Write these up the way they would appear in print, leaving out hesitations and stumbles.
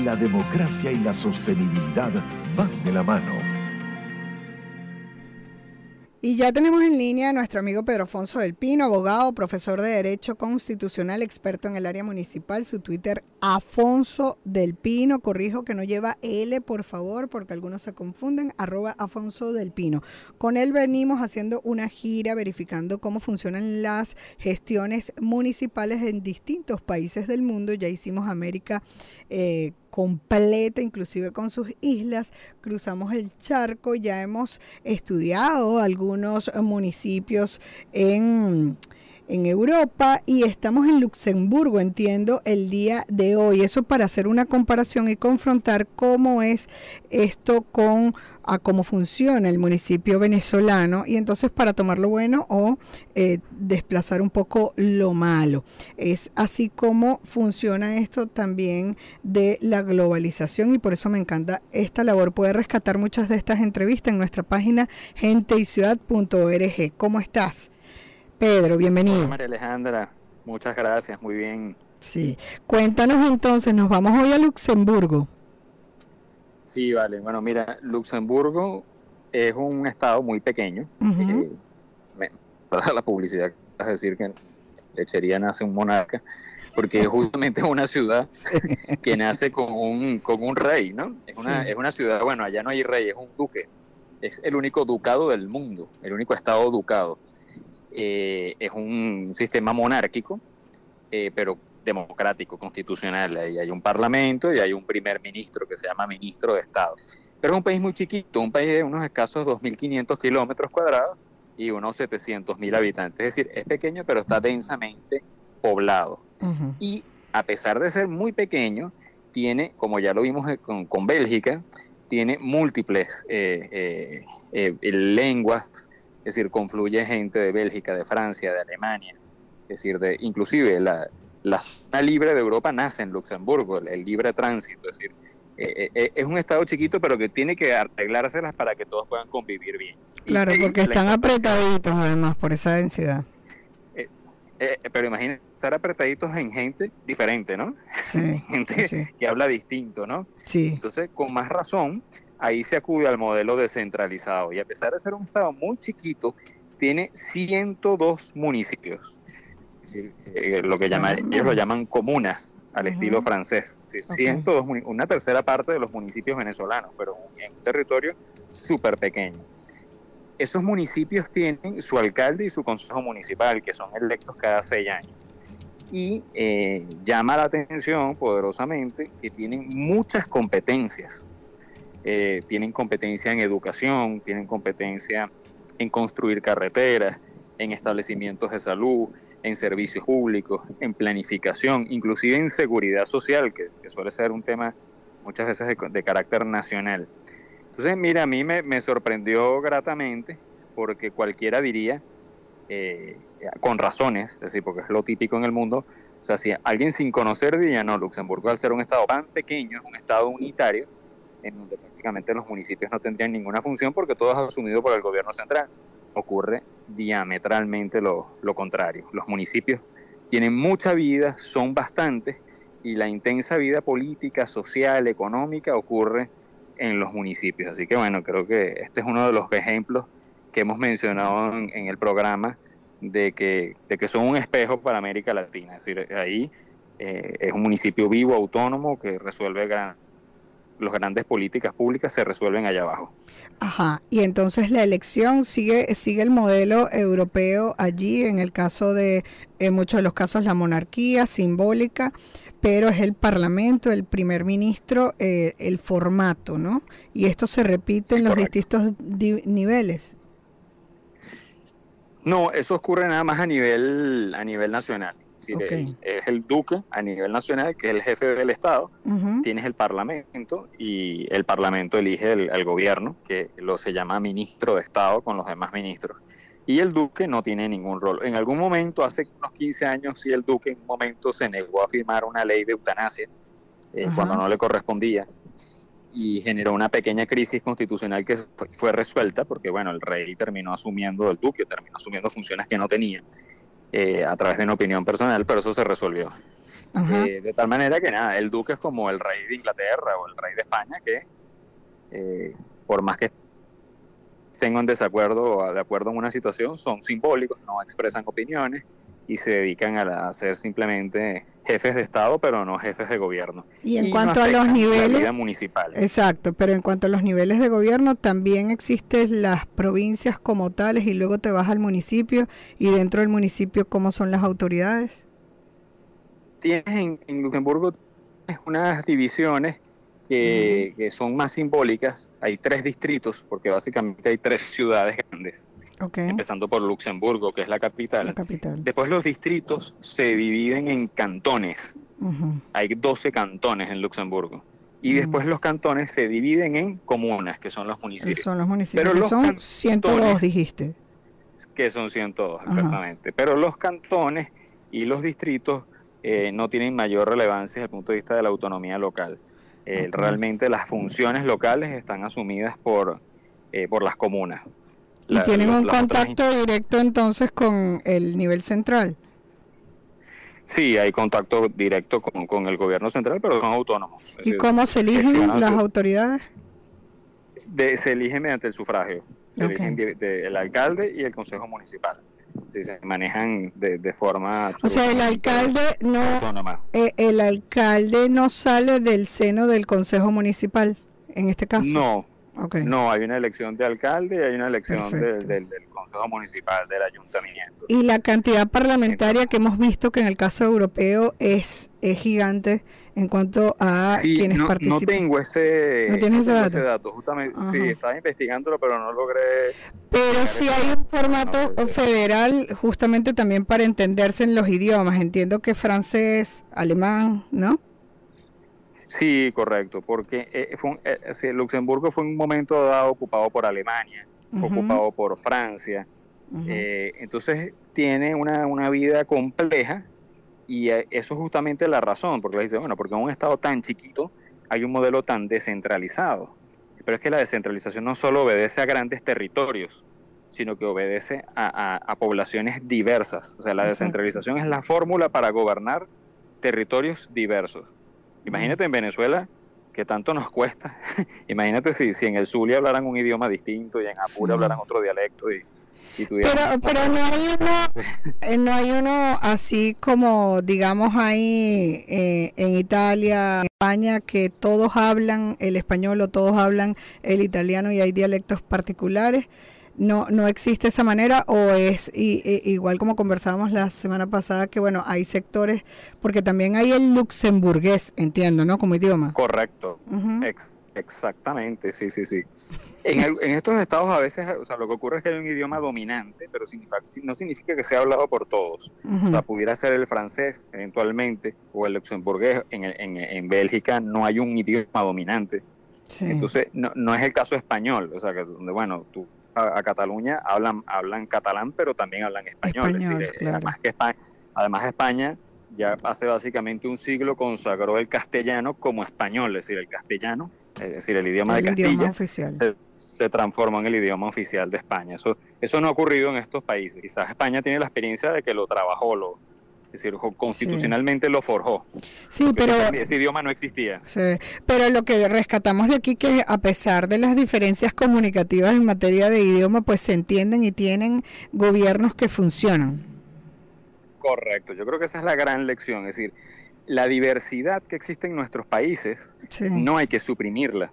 la democracia y la sostenibilidad van de la mano. Y ya tenemos en línea a nuestro amigo Pedro Afonso del Pino, abogado, profesor de Derecho Constitucional, experto en el área municipal. Su Twitter, Afonso del Pino. Corrijo que no lleva L, por favor, porque algunos se confunden. @Afonso del Pino. Con él venimos haciendo una gira verificando cómo funcionan las gestiones municipales en distintos países del mundo. Ya hicimos América completa, inclusive con sus islas, cruzamos el charco, ya hemos estudiado algunos municipios en Europa y estamos en Luxemburgo, entiendo, el día de hoy. Eso para hacer una comparación y confrontar cómo es esto con cómo funciona el municipio venezolano y entonces para tomar lo bueno o desplazar un poco lo malo. Es así como funciona esto también de la globalización y por eso me encanta esta labor. Puede rescatar muchas de estas entrevistas en nuestra página genteyciudad.org. ¿Cómo estás, Pedro? Bienvenido. Hola, María Alejandra, muchas gracias, muy bien. Sí, cuéntanos entonces, nos vamos hoy a Luxemburgo. Sí, vale, bueno, mira, Luxemburgo es un estado muy pequeño. Para la publicidad, es decir, que lechería nace un monarca, porque es justamente una ciudad que nace con un rey, ¿no? Es una ciudad, bueno, allá no hay rey, es un duque, es el único ducado del mundo, el único estado ducado. Es un sistema monárquico, pero democrático, constitucional. Ahí hay un parlamento y hay un primer ministro que se llama ministro de Estado. Pero es un país muy chiquito, un país de unos escasos 2.500 kilómetros cuadrados y unos 700.000 habitantes. Es decir, es pequeño, pero está densamente poblado. Y a pesar de ser muy pequeño, tiene, como ya lo vimos con Bélgica, tiene múltiples lenguas. Es decir, confluye gente de Bélgica, de Francia, de Alemania. Es decir, inclusive la zona libre de Europa nace en Luxemburgo, el libre tránsito. Es decir, es un estado chiquito, pero que tiene que arreglárselas para que todos puedan convivir bien. Claro, porque están apretaditos además por esa densidad. Pero imagínate estar apretaditos en gente diferente, ¿no? Sí, gente que habla distinto, ¿no? Sí. Entonces, con más razón, ahí se acude al modelo descentralizado. Y a pesar de ser un estado muy chiquito, tiene 102 municipios. Es decir, lo que ellos lo llaman comunas, al estilo francés. Es decir, 102, una tercera parte de los municipios venezolanos, pero en un territorio súper pequeño. Esos municipios tienen su alcalde y su consejo municipal, que son electos cada 6 años. Y llama la atención poderosamente que tienen muchas competencias. Tienen competencia en educación, tienen competencia en construir carreteras, en establecimientos de salud, en servicios públicos, en planificación, inclusive en seguridad social, que suele ser un tema muchas veces de carácter nacional. Entonces, mira, a mí me sorprendió gratamente, porque cualquiera diría, con razones, es decir, porque es lo típico en el mundo, o sea, si alguien sin conocer diría, no, Luxemburgo al ser un estado tan pequeño, es un estado unitario, en donde prácticamente los municipios no tendrían ninguna función porque todo es asumido por el gobierno central. Ocurre diametralmente lo contrario. Los municipios tienen mucha vida, son bastantes, y la intensa vida política, social, económica ocurre en los municipios. Así que bueno, creo que este es uno de los ejemplos que hemos mencionado en el programa de que son un espejo para América Latina. Es decir, ahí es un municipio vivo, autónomo, que resuelve las grandes políticas públicas se resuelven allá abajo. Ajá, y entonces la elección sigue el modelo europeo allí, en el caso de, en muchos de los casos, la monarquía simbólica, pero es el parlamento, el primer ministro, el formato, ¿no? Y esto se repite en los distintos niveles. No, eso ocurre nada más a nivel nacional. Es decir, es el duque a nivel nacional, que es el jefe del Estado. Tienes el parlamento y el parlamento elige el gobierno, que se llama ministro de Estado con los demás ministros. Y el duque no tiene ningún rol. En algún momento, hace unos 15 años, sí, el duque en un momento se negó a firmar una ley de eutanasia cuando no le correspondía, y generó una pequeña crisis constitucional que fue resuelta porque, bueno, el rey el duque terminó asumiendo funciones que no tenía a través de una opinión personal, pero eso se resolvió. De tal manera que nada, el duque es como el rey de Inglaterra o el rey de España, que por más que estén en desacuerdo o de acuerdo en una situación, son simbólicos, no expresan opiniones y se dedican a ser simplemente jefes de Estado, pero no jefes de gobierno. Y en cuanto a los niveles, la vida municipal. Exacto, pero en cuanto a los niveles de gobierno, también existen las provincias como tales y luego te vas al municipio, y dentro del municipio, ¿cómo son las autoridades? Tienes en Luxemburgo unas divisiones que son más simbólicas. Hay 3 distritos, porque básicamente hay 3 ciudades grandes. Okay. Empezando por Luxemburgo, que es la capital. Después los distritos se dividen en cantones. Hay 12 cantones en Luxemburgo. Y después los cantones se dividen en comunas, que son los municipios. Son los municipios, pero que son 102, dijiste. Que son 102, exactamente. Pero los cantones y los distritos no tienen mayor relevancia desde el punto de vista de la autonomía local. Realmente las funciones locales están asumidas por las comunas. ¿Y tienen un contacto directo entonces con el nivel central? Sí, hay contacto directo con el gobierno central, pero son autónomos. ¿Y cómo se eligen las autoridades? Se eligen mediante el sufragio. Se eligen el alcalde y el consejo municipal. Sí, se manejan de forma... O sea, el alcalde no sale del seno del consejo municipal, en este caso. No. No, hay una elección de alcalde y hay una elección del consejo municipal, del ayuntamiento. Y la cantidad parlamentaria que hemos visto que en el caso europeo es gigante en cuanto a quienes participan. No tengo ese dato. Justamente, Ajá. Sí, estaba investigándolo, pero no logré... Pero sí hay un formato federal justamente también para entenderse en los idiomas. Entiendo que francés, alemán, ¿no? Sí, correcto, porque Luxemburgo fue en un momento dado ocupado por Alemania, fue ocupado por Francia, entonces tiene una vida compleja, y eso es justamente la razón, porque le dice, bueno, porque en un estado tan chiquito hay un modelo tan descentralizado, pero es que la descentralización no solo obedece a grandes territorios, sino que obedece a poblaciones diversas. O sea, la descentralización es la fórmula para gobernar territorios diversos. Imagínate en Venezuela, que tanto nos cuesta. Imagínate si en el Zulia hablaran un idioma distinto y en Apure hablaran otro dialecto pero no hay uno así como digamos ahí en Italia, en España, que todos hablan el español o todos hablan el italiano y hay dialectos particulares. No existe esa manera, o es igual como conversábamos la semana pasada, que bueno, hay sectores, porque también hay el luxemburgués, entiendo, ¿no? Como idioma. Correcto, exactamente, sí. En estos estados a veces, o sea, lo que ocurre es que hay un idioma dominante, pero no significa que sea hablado por todos. O sea, pudiera ser el francés eventualmente, o el luxemburgués. En Bélgica no hay un idioma dominante. Sí. Entonces, no es el caso español, o sea, que donde, bueno, tú a Cataluña hablan catalán, pero también hablan español. Es decir, claro. Además España ya hace básicamente un siglo consagró el castellano como español, es decir, el castellano, es decir, el idioma de Castilla, se transformó en el idioma oficial de España. Eso no ha ocurrido en estos países. Quizás España tiene la experiencia de que lo trabajó, es decir, constitucionalmente lo forjó. Sí, pero ese idioma no existía. Sí, pero lo que rescatamos de aquí, que a pesar de las diferencias comunicativas en materia de idioma, pues se entienden y tienen gobiernos que funcionan. Correcto, yo creo que esa es la gran lección, es decir, la diversidad que existe en nuestros países no hay que suprimirla,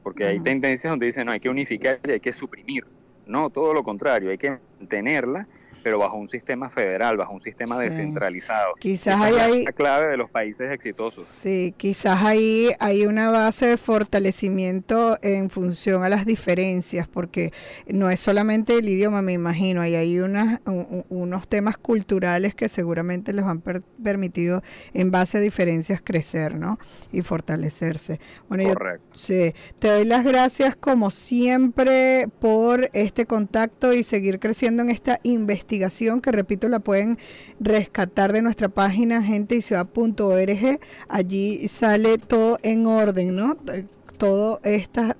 porque hay tendencias donde dicen no, hay que unificar y hay que suprimir. No, todo lo contrario, hay que mantenerla, pero bajo un sistema federal, bajo un sistema descentralizado. Quizás esa es la clave de los países exitosos. Sí, quizás ahí hay una base de fortalecimiento en función a las diferencias, porque no es solamente el idioma, me imagino, ahí hay unos temas culturales que seguramente les han permitido en base a diferencias crecer, ¿no? Y fortalecerse. Bueno, correcto. Te doy las gracias como siempre por este contacto y seguir creciendo en esta investigación, que repito, la pueden rescatar de nuestra página genteyciudad.org. Allí sale todo en orden, ¿no? todas estas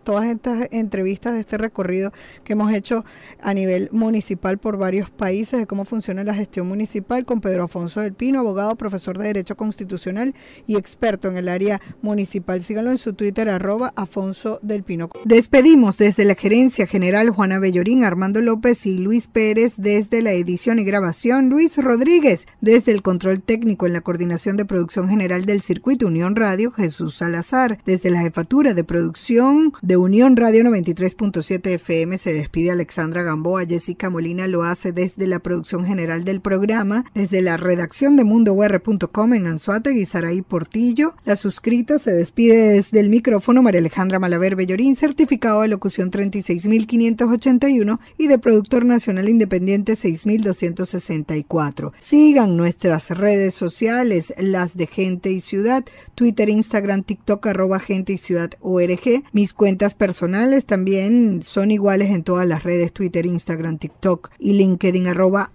entrevistas de este recorrido que hemos hecho a nivel municipal por varios países de cómo funciona la gestión municipal con Pedro Afonso del Pino, abogado, profesor de Derecho Constitucional y experto en el área municipal. Síganlo en su Twitter, @Afonso del Pino. Despedimos desde la Gerencia General Juana Bellorín, Armando López y Luis Pérez desde la edición y grabación, Luis Rodríguez desde el control técnico en la coordinación de producción general del Circuito Unión Radio, Jesús Salazar desde la jefatura de producción de Unión Radio 93.7 FM. Se despide Alexandra Gamboa. Jessica Molina lo hace desde la producción general del programa, desde la redacción de mundour.com en Anzoátegui, Saraí Portillo. La suscrita se despide desde el micrófono María Alejandra Malaver Bellorín, certificado de locución 36.581 y de productor nacional independiente 6.264. Sigan nuestras redes sociales, las de Gente y Ciudad, Twitter, Instagram, TikTok, @Gente y Ciudad ORG. Mis cuentas personales también son iguales en todas las redes, Twitter, Instagram, TikTok y LinkedIn,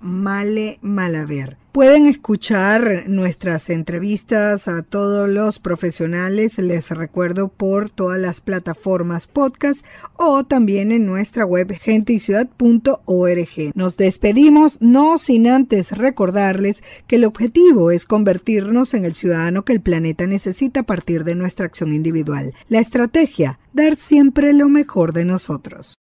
@MaleMalaver. Pueden escuchar nuestras entrevistas a todos los profesionales, les recuerdo, por todas las plataformas podcast o también en nuestra web genteyciudad.org. Nos despedimos, no sin antes recordarles que el objetivo es convertirnos en el ciudadano que el planeta necesita a partir de nuestra acción individual. La estrategia, dar siempre lo mejor de nosotros.